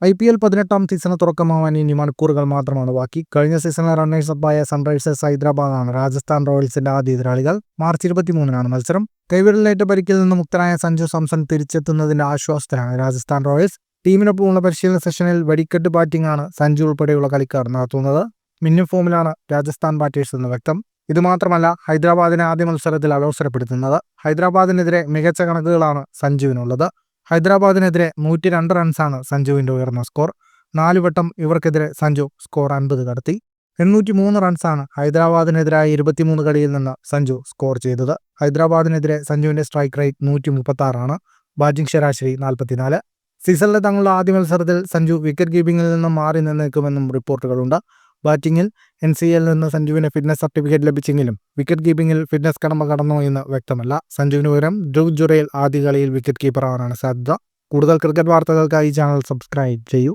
IPL 18 season തുറക്കമാവാൻ ഇനി മണിക്കൂറുകൾ മാത്രമാണ് ബാക്കി. കഴിഞ്ഞ സീസണിലെ റണ്ണേഴ്സപ്പായ സൺറൈസേഴ്സ് ഹൈദരാബാദാണ് രാജസ്ഥാൻ റോയൽസിന്റെ ആദ്യ എതിരാളികൾ. മാർച്ച് 23-നാണ് മത്സരം. കൈവിരലിലേറ്റ പരിക്കിൽ നിന്ന് മുക്തനായ സഞ്ജു സാംസൺ തിരിച്ചെത്തുന്നതിന്റെ ആശ്വാസത്തിലാണ് രാജസ്ഥാൻ റോയൽസ്. ടീമിനൊപ്പമുള്ള പരിശീലന സെഷനിൽ വെടിക്കെട്ട് ബാറ്റിംഗാണ് സഞ്ജു ഉൾപ്പെടെയുള്ള കളിക്കാർ നടത്തുന്നത്. മിന്നും ഫോമിലാണ് രാജസ്ഥാൻ ബാറ്റേഴ്സ് എന്ന് വ്യക്തം. ഇതുമാത്രമല്ല, ഹൈദരാബാദിനെ ആദ്യ മത്സരത്തിൽ അലോസരപ്പെടുത്തുന്നത്. ഹൈദരാബാദിനെതിരെ മികച്ച കണക്കുകളാണ് സഞ്ജുവിനുള്ളത്. ഹൈദരാബാദിനെതിരെ 102 റൺസാണ് സഞ്ജുവിന്റെ ഉയർന്ന സ്കോർ. 4 വട്ടം ഇവർക്കെതിരെ സഞ്ജു സ്കോർ 50 കടത്തി. 803 റൺസാണ് ഹൈദരാബാദിനെതിരായ 23 കളിയിൽ നിന്ന് സഞ്ജു സ്കോർ ചെയ്തത്. ഹൈദരാബാദിനെതിരെ സഞ്ജുവിന്റെ സ്ട്രൈക്ക് റേറ്റ് 136 ബാറ്റിംഗ് ശരാശരി 44. സീസണിലെ തങ്ങളുടെ ആദ്യ മത്സരത്തിൽ സഞ്ജു വിക്കറ്റ് കീപ്പിംഗിൽ നിന്നും മാറി നിന്നേക്കുമെന്നും റിപ്പോർട്ടുകളുണ്ട്. ബാറ്റിംഗിൽ NCAൽ നിന്ന് സഞ്ജുവിന് ഫിറ്റ്നസ് സർട്ടിഫിക്കറ്റ് ലഭിച്ചെങ്കിലും വിക്കറ്റ് കീപ്പിംഗിൽ ഫിറ്റ്നസ് കടമ കടന്നോ എന്ന് വ്യക്തമല്ല. സഞ്ജുവിന് പകരം ധ്രുവ് ജുറേൽ ആദ്യ കളിയിൽ വിക്കറ്റ് കീപ്പറാവാനാണ് സാധ്യത. കൂടുതൽ ക്രിക്കറ്റ് വാർത്തകൾക്കായി ചാനൽ സബ്സ്ക്രൈബ് ചെയ്യൂ.